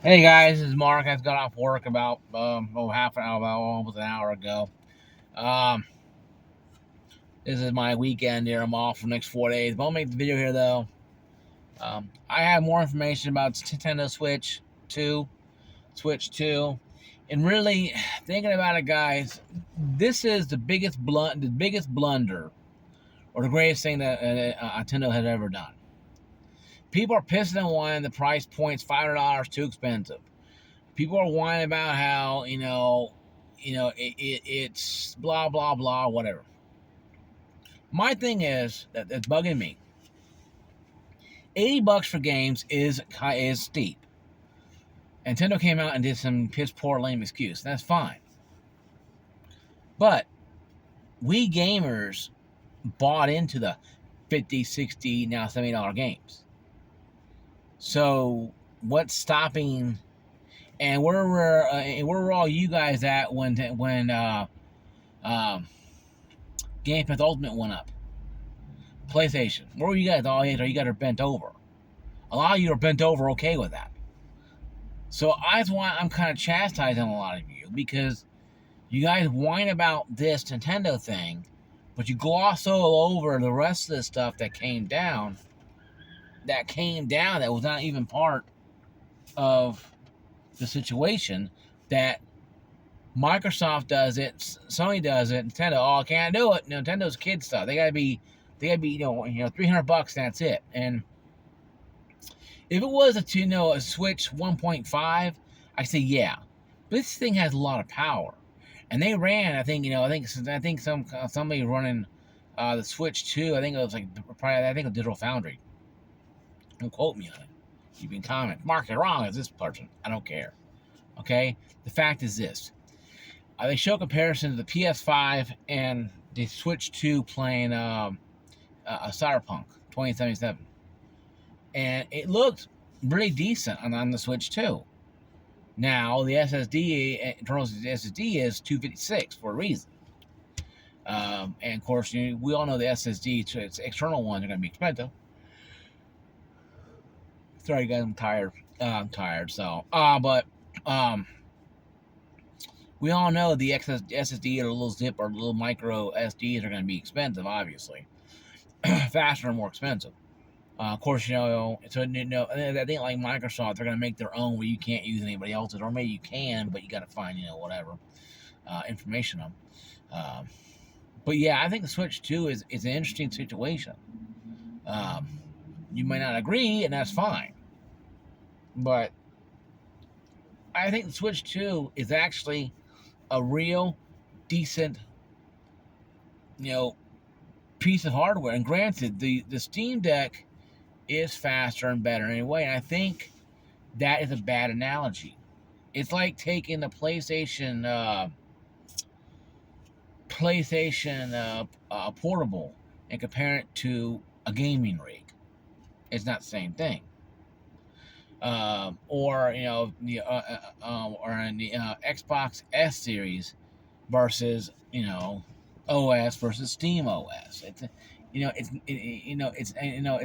Hey guys, this is Mark. I just got off work about half an hour, about almost an hour ago. Um, this is my weekend here. I'm off for the next 4 days, but I'll make the video here though. I have more information about Nintendo Switch 2, and really thinking about it, guys. This is the biggest blunder, or the greatest thing that Nintendo has ever done. People are pissing and whining. The price point's $500 too expensive. People are whining about how it's blah blah blah whatever. My thing is that's bugging me. $80 for games is steep. Nintendo came out and did some piss poor lame excuse. That's fine, but we gamers bought into the 50, 60, now $70 games. So what's stopping? And where were all you guys at when Game Pass Ultimate went up? PlayStation. Where were you guys? All you guys are bent over. A lot of you are bent over okay with that. So that's why I'm kind of chastising a lot of you, because you guys whine about this Nintendo thing, but you gloss all over the rest of the stuff that came down that was not even part of the situation. That Microsoft does it, Sony does it, Nintendo, I can't do it. Nintendo's kid stuff. They gotta be $300. That's it. And if it was a Switch 1.5, I say yeah, but this thing has a lot of power, and they ran. I think somebody running the Switch 2. I think it was Digital Foundry. Don't quote me on it. You can comment, Mark, you're wrong. It's this person. I don't care. Okay. The fact is this: they show comparison to the PS5 and the Switch 2 playing Cyberpunk 2077. And it looked really decent on the Switch 2. Now, the internal SSD is 256 for a reason. And of course, we all know the SSD, its external ones are going to be expensive. Sorry, guys, I'm tired. I'm tired. So, but we all know the SSD or a little zip or little micro SDs are going to be expensive, obviously. Faster and more expensive. Of course, so I think like Microsoft, they're going to make their own where you can't use anybody else's, or maybe you can, but you got to find whatever information on. But yeah, I think the Switch 2 is an interesting situation. You may not agree, and that's fine, but I think the Switch 2 is actually a real decent, piece of hardware. And granted, the Steam Deck is faster and better anyway, and I think that is a bad analogy. It's like taking the PlayStation Portable and comparing it to a gaming rig. It's not the same thing. Or in the Xbox S series versus OS versus Steam OS. It's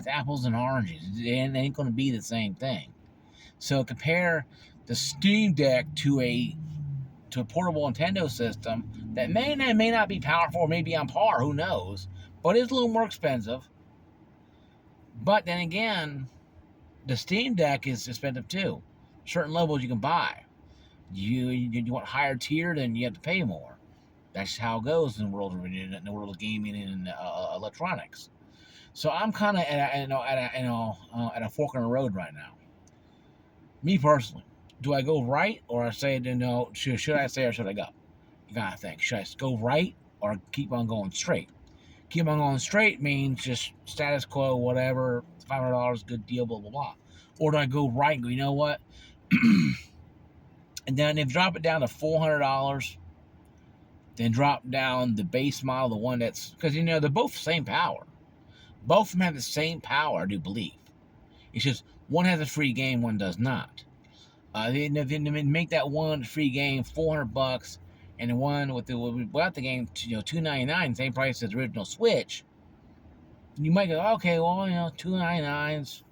apples and oranges. It ain't going to be the same thing. So compare the Steam Deck to a portable Nintendo system that may not be powerful, or maybe on par. Who knows? But it's a little more expensive. But then again, the Steam Deck is expensive too. Certain levels you can buy. You want higher tier, then you have to pay more. That's how it goes in the world of gaming and electronics. So I'm kind of at a fork in the road right now. Me personally, do I go right, or I say should I say, or should I go? You gotta think. Should I go right or keep on going straight? Keep on going straight means just status quo, whatever. $500, good deal, blah blah blah. Or do I go right and go, you know what? And then if drop it down to $400, then drop down the base model, the one that's, because they're both the same power. Both of them have the same power, I do believe. It's just one has a free game, one does not. They make that one free game $400, and the one without the game, $299, same price as the original Switch. You might go, okay, well, $299's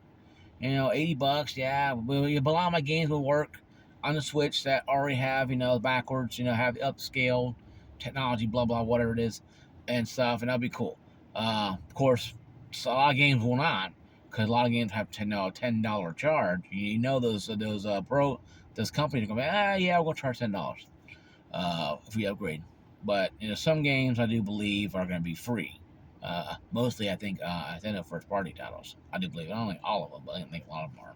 $80. Yeah, but a lot of my games will work on the Switch that already have backwards, have the upscale technology, blah blah, whatever it is, and stuff, and that'll be cool. Of course, so a lot of games will not, because a lot of games have $10 charge. Those companies are going to be, yeah, we're going to charge $10 if we upgrade. But some games I do believe are going to be free. Mostly, I think first party titles. I do believe, I don't think all of them, but I think a lot of them are,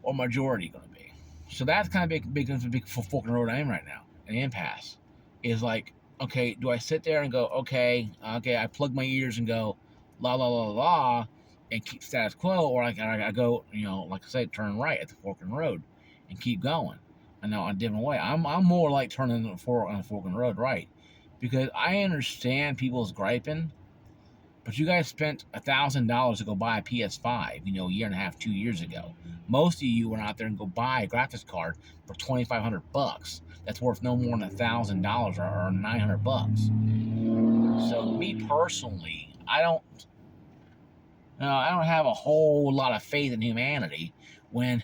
or majority going to be. So that's kind of big for Fork Road I am right now. An impasse is like, okay, do I sit there and go, okay, I plug my ears and go, la la la la, and keep status quo, or I go, like I said, turn right at the Fork Road and keep going. I know a different way. I'm more like turning on the Fork Road right, because I understand people's griping, but you guys spent $1,000 to go buy a PS5, a year and a half, 2 years ago. Most of you went out there and go buy a graphics card for $2,500. That's worth no more than $1,000 or $900. So me personally, I don't have a whole lot of faith in humanity when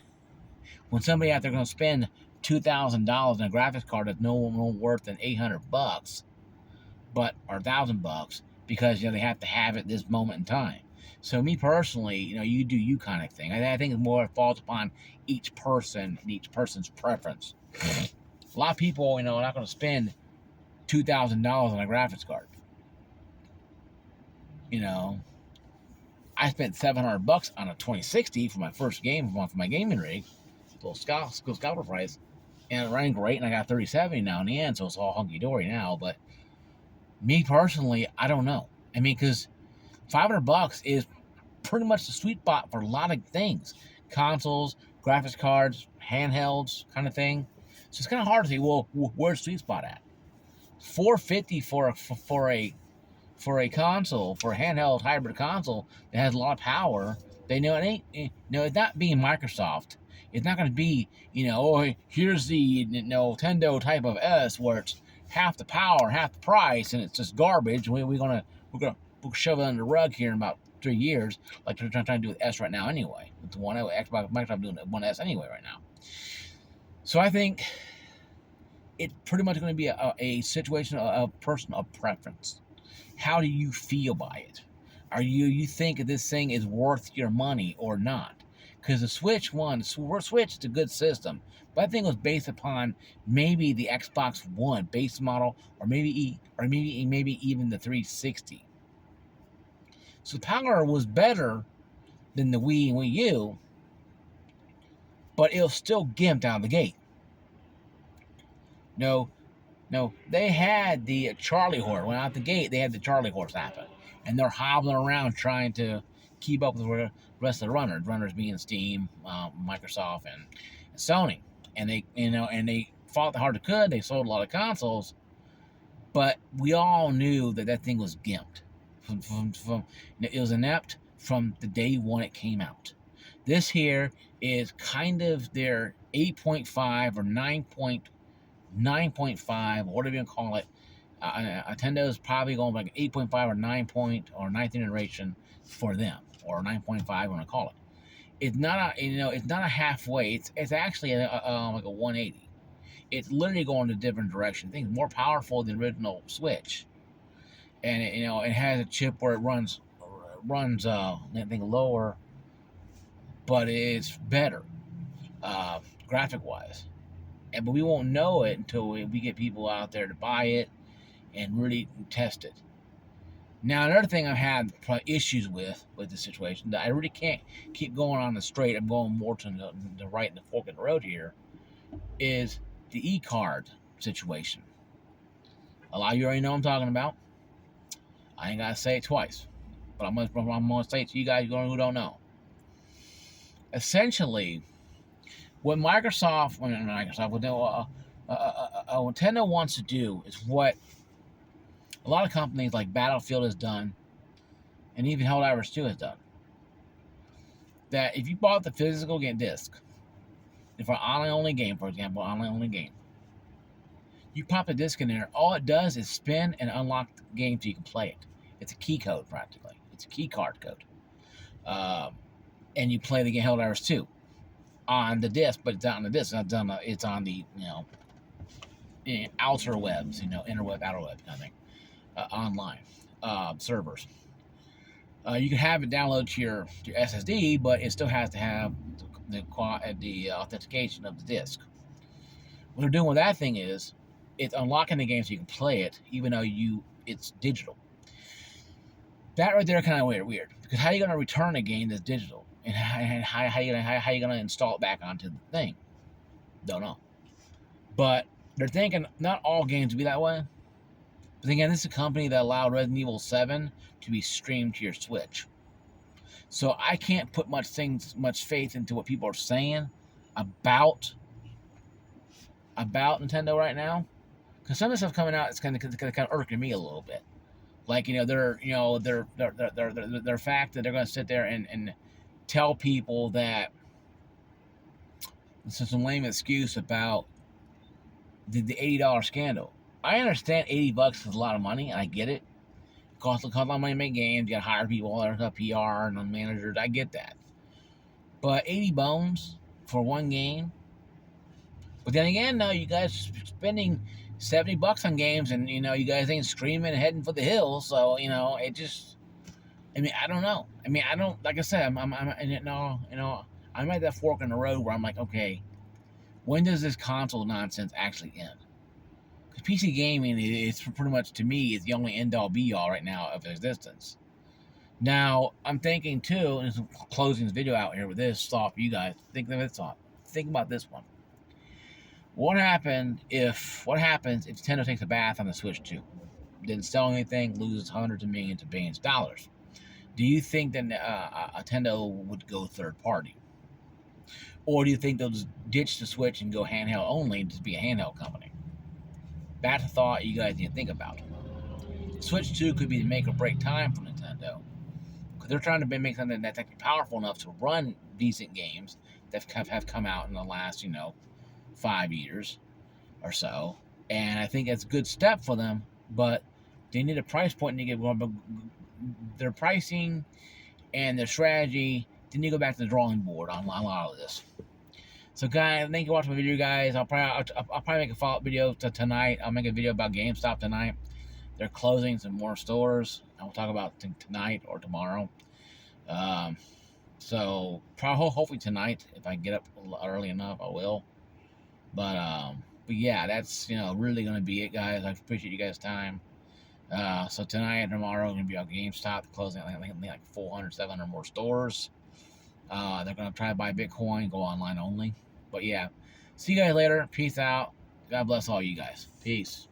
somebody out there going to spend $2,000 in a graphics card that's no more worth than $800, or $1,000, because they have to have it this moment in time. So me personally, you do you kind of thing. I think it more falls upon each person and each person's preference. A lot of people, are not going to spend $2,000 on a graphics card. I spent $700 on a 2060 for my first game for my gaming rig, little scalper price, and it ran great. And I got 3070 now in the end, so it's all hunky dory now. But me personally, I don't know. I mean, because $500 is pretty much the sweet spot for a lot of things: consoles, graphics cards, handhelds, kind of thing. So it's kind of hard to say, well, where's the sweet spot at? $450 for a console, for a handheld hybrid console that has a lot of power. They know it ain't. It's not being Microsoft. It's not going to be, here's the Nintendo type of S where it's half the power, half the price, and it's just garbage. We're gonna shove it under the rug here in about 3 years, like they're trying to do with S right now anyway. With the one Xbox, Microsoft doing the One S anyway right now. So I think it's pretty much going to be a situation of personal preference. How do you feel by it? Are you think this thing is worth your money or not? Because the Switch is a good system, but I think it was based upon maybe the Xbox One base model, or maybe even the 360. So the power was better than the Wii and Wii U, but it was still gimped out of the gate. No, they had the Charlie horse. When out the gate, they had the Charlie horse happen. And they're hobbling around trying to keep up with the rest of the runners being Steam, Microsoft, and Sony. And they fought the hard they could. They sold a lot of consoles, but we all knew that thing was gimped. It was inept from the day one it came out. This here is kind of their 8.5 or 9.5, whatever you call it. Nintendo is probably going like 8.5 or 9 point or 9th generation for them, or 9.5, I want to call it. It's not it's not a halfway. It's actually like a 180. It's literally going a different direction. I think it's more powerful than the original Switch, and it has a chip where it runs I think lower, but it's better graphic wise. But we won't know it until we get people out there to buy it and really test it. Now, another thing I've had issues with the situation, that I really can't keep going on the straight, I'm going more to the right in the fork in the road here, is the e-card situation. A lot of you already know what I'm talking about. I ain't got to say it twice, but I'm going to say it to you guys who don't know. Essentially, what Nintendo wants to do is what a lot of companies like Battlefield has done, and even Helldivers 2 has done. That if you bought the physical game disc, if an online-only game, for example, you pop the disc in there, all it does is spin and unlock the game so you can play it. It's a key code, practically. It's a key card code. and you play the game Helldivers 2 on the disc, but it's not on the disc. It's on the outer webs, interweb, outer web kind of thing, online servers. You can have it download to your SSD, but it still has to have the authentication of the disc. What they're doing with that thing is it's unlocking the game so you can play it, even though it's digital. That right there kind of weird, because how are you going to return a game that's digital, and how are you going to install it back onto the thing? Don't know. But they're thinking not all games will be that way. But again, this is a company that allowed Resident Evil 7 to be streamed to your Switch. So I can't put much faith into what people are saying about Nintendo right now, because some of the stuff coming out is kind of irking me a little bit. Like their fact that they're going to sit there and tell people that this is some lame excuse about the $80 scandal. I understand $80 is a lot of money. I get it. It costs a lot of money to make games. You got to hire people, there's a PR and managers. I get that. But 80 bones for one game. But then again, now you guys spending $70 on games, and you guys ain't screaming and heading for the hills. So it just. I mean, I don't know. I mean, I don't. Like I said, I'm at that fork in the road where I'm like, okay, when does this console nonsense actually end? Because PC gaming is pretty much, to me, is the only end-all be-all right now of existence. Now, I'm thinking too, and I'm closing this video out here with this thought for you guys. Think of this thought. Think about this one. What happens if Nintendo takes a bath on the Switch 2? Didn't sell anything, loses hundreds of millions of billions of dollars. Do you think that Nintendo would go third party? Or do you think they'll just ditch the Switch and go handheld only and just be a handheld company? That's a thought you guys need to think about. Switch 2 could be the make or break time for Nintendo, because they're trying to make something that's actually powerful enough to run decent games that have come out in the last, 5 years or so. And I think it's a good step for them, but they need a price point to get their pricing and their strategy. They need to go back to the drawing board on a lot of this. So guys, thank you for watching my video, guys. I'll probably make a follow-up video tonight. I'll make a video about GameStop tonight. They're closing some more stores. I'll talk about tonight or tomorrow. So hopefully tonight, if I can get up early enough, I will. But yeah, that's really gonna be it, guys. I appreciate you guys' time. So tonight and tomorrow gonna be on GameStop closing. I think like 400, 700 more stores. They're gonna try to buy Bitcoin, go online only. But yeah, see you guys later. Peace out. God bless all you guys. Peace.